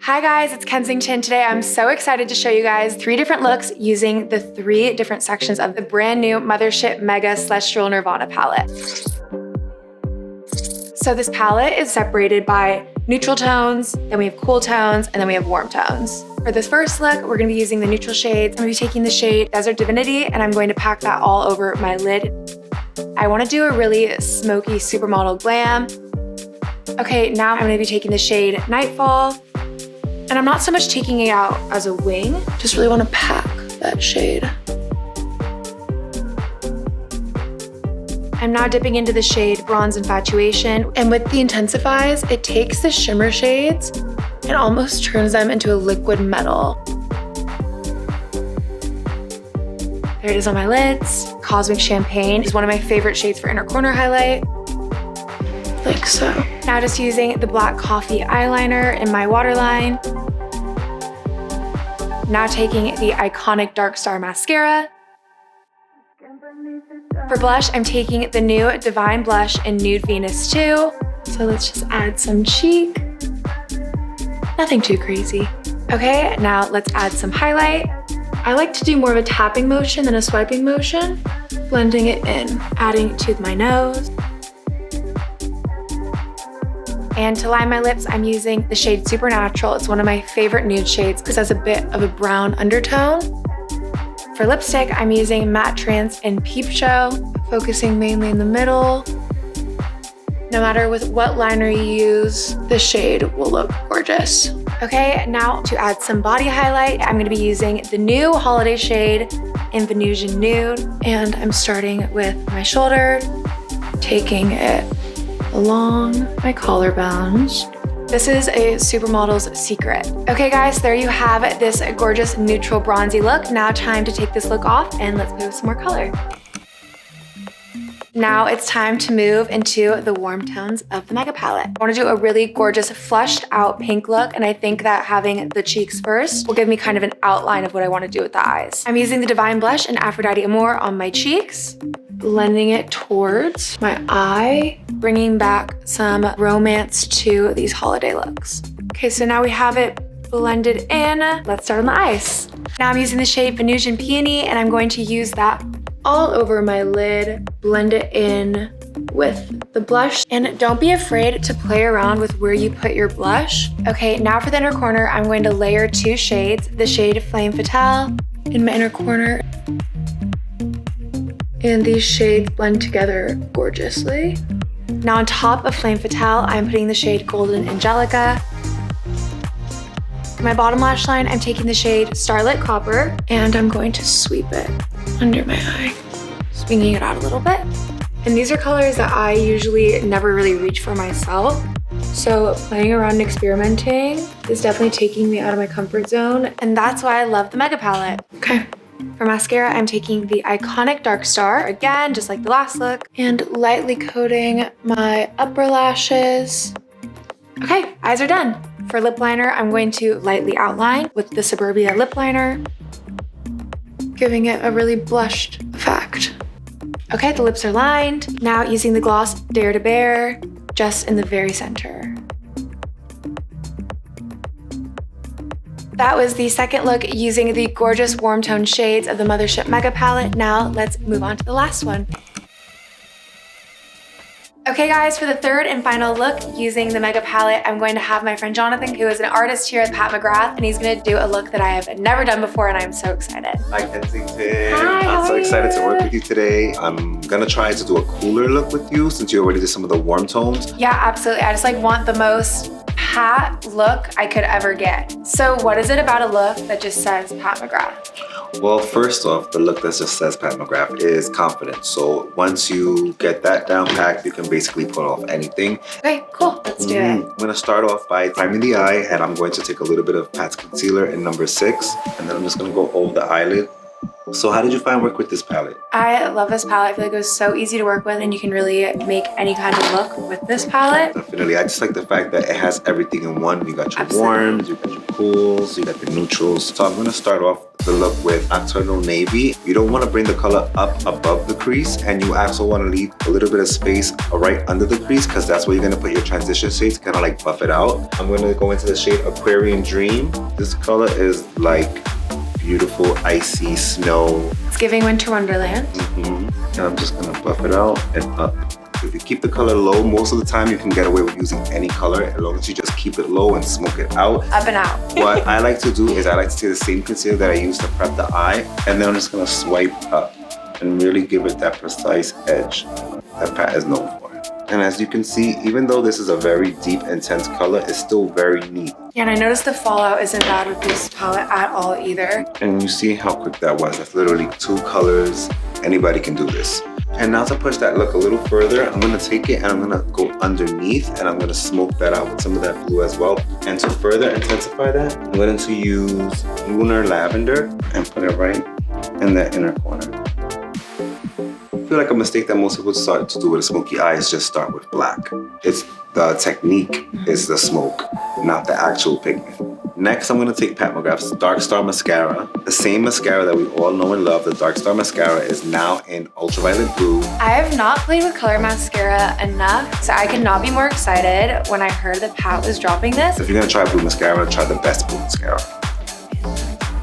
Hi guys, it's Kensington. Today I'm so excited to show you guys 3 different looks using the 3 different sections of the brand new MTHRSHP Mega Celestial Nirvana palette. So this palette is separated by neutral tones, then we have cool tones, and then we have warm tones. For this first look, we're gonna be using the neutral shades. I'm gonna be taking the shade Desert Divinity, and I'm going to pack that all over my lid. I wanna do a really smoky supermodel glam. Okay, now I'm gonna be taking the shade Nightfall, and I'm not so much taking it out as a wing, just really wanna pack that shade. I'm now dipping into the shade Bronze Infatuation, and with the intensifies, it takes the shimmer shades and almost turns them into a liquid metal. There it is on my lids. Cosmic Champagne is one of my favorite shades for inner corner highlight, like so. Now just using the Black Coffee eyeliner in my waterline. Now taking the iconic Dark Star mascara. For blush, I'm taking the new Divine Blush in Nude Venus 2. So let's just add some cheek. Nothing too crazy. Okay, now let's add some highlight. I like to do more of a tapping motion than a swiping motion, blending it in, adding it to my nose. And to line my lips, I'm using the shade Supernatural. It's one of my favorite nude shades because it has a bit of a brown undertone. For lipstick, I'm using MatteTrance and Peep Show, focusing mainly in the middle. No matter with what liner you use, the shade will look gorgeous. Okay, now to add some body highlight, I'm gonna be using the new holiday shade in Venusian Nude. And I'm starting with my shoulder, taking it along my collarbones. This is a supermodel's secret. Okay guys, there you have it, this gorgeous neutral bronzy look. Now time to take this look off and let's play with some more color. Now it's time to move into the warm tones of the Mega palette. I want to do a really gorgeous flushed out pink look, and I think that having the cheeks first will give me kind of an outline of what I want to do with the eyes. I'm using the Divine Blush and Aphrodite Amour on my cheeks, blending it towards my eye, bringing back some romance to these holiday looks. Okay, so now we have it blended in. Let's start on the eyes. Now I'm using the shade Venusian Peony, and I'm going to use that all over my lid, blend it in with the blush. And don't be afraid to play around with where you put your blush. Okay, now for the inner corner, I'm going to layer 2 shades, the shade Flame Fatale in my inner corner. And these shades blend together gorgeously. Now on top of Flame Fatale, I'm putting the shade Golden Angelica. For my bottom lash line, I'm taking the shade Starlit Copper, and I'm going to sweep it under my eye, swinging it out a little bit. And these are colors that I usually never really reach for myself. So playing around and experimenting is definitely taking me out of my comfort zone. And that's why I love the Mega palette. Okay. For mascara, I'm taking the iconic Dark Star, again, just like the last look, and lightly coating my upper lashes. Okay, eyes are done. For lip liner, I'm going to lightly outline with the Suburbia lip liner, giving it a really blushed effect. Okay, the lips are lined. Now using the gloss Dare to Bear, just in the very center. That was the second look using the gorgeous warm tone shades of the MTHRSHP Mega palette. Now let's move on to the last one. Okay guys, for the third and final look using the Mega palette, I'm going to have my friend Jonathan, who is an artist here at Pat McGrath, and he's gonna do a look that I have never done before, and I'm so excited. Hi Kensington. Hi, I'm so excited to work with you today. I'm gonna try to do a cooler look with you since you already did some of the warm tones. Yeah, absolutely. I just want the most Pat look I could ever get. So what is it about a look that just says Pat McGrath? Well, first off, the look that just says Pat McGrath is confident. So once you get that down packed, you can basically put off anything. Okay, cool. Let's do it. I'm gonna start off by priming the eye, and I'm going to take a little bit of Pat's concealer in number 6, and then I'm just gonna go over the eyelid. So how did you find work with this palette? I love this palette. I feel like it was so easy to work with, and you can really make any kind of look with this palette. Definitely. I just like the fact that it has everything in one. You got your warms, you got your cools, you got the neutrals. So I'm gonna start off the look with Nocturnal Navy. You don't want to bring the color up above the crease, and you also want to leave a little bit of space right under the crease, because that's where you're going to put your transition shades, kind of like buff it out. I'm going to go into the shade Aquarian Dream. This color is like beautiful icy snow. It's giving Winter Wonderland. And I'm just going to buff it out and up. If you keep the color low, most of the time you can get away with using any color as long as you just keep it low and smoke it out. Up and out. What I like to do is I like to take the same concealer that I use to prep the eye, and then I'm just gonna swipe up and really give it that precise edge that Pat is known for. And as you can see, even though this is a very deep, intense color, it's still very neat. Yeah, and I noticed the fallout isn't bad with this palette at all either. And you see how quick that was. That's literally 2 colors. Anybody can do this. And now to push that look a little further, I'm gonna take it and I'm gonna go underneath and I'm gonna smoke that out with some of that blue as well. And to further intensify that, I'm going to use Lunar Lavender and put it right in that inner corner. I feel like a mistake that most people start to do with a smoky eye is just start with black. It's the technique is the smoke, not the actual pigment. Next, I'm going to take Pat McGrath's Dark Star Mascara. The same mascara that we all know and love. The Dark Star Mascara is now in Ultraviolet Blue. I have not played with color mascara enough, so I could not be more excited when I heard that Pat was dropping this. If you're going to try blue mascara, try the best blue mascara.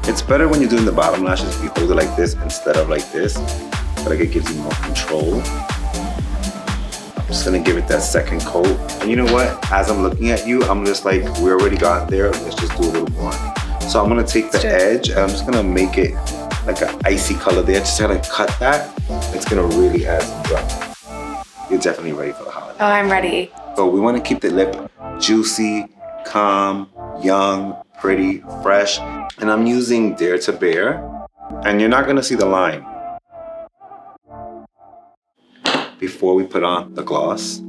It's better when you're doing the bottom lashes if you hold it like this instead of like this. I feel like it gives you more control. I'm just gonna give it that second coat. And you know what? As I'm looking at you, I'm just like, we already got there. Let's just do a little more. So I'm gonna take the edge and I'm just gonna make it like an icy color there. Just gonna cut that. It's gonna really add some drop. You're definitely ready for the holiday. Oh, I'm ready. So we wanna keep the lip juicy, calm, young, pretty, fresh. And I'm using Dare to Bear. And you're not gonna see the line before we put on the gloss,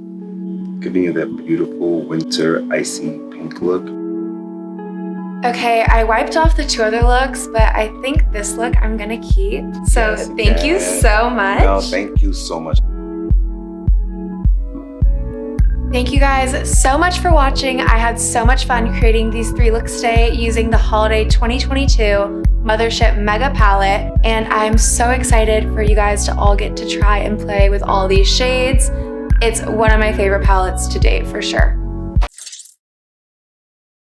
giving you that beautiful winter icy pink look. Okay, I wiped off the 2 other looks, but I think this look I'm gonna keep. So Yes, thank you so much. No, thank you so much. Thank you guys so much for watching. I had so much fun creating these 3 looks today using the Holiday 2022 MTHRSHP Mega Palette, and I'm so excited for you guys to all get to try and play with all these shades. It's one of my favorite palettes to date for sure.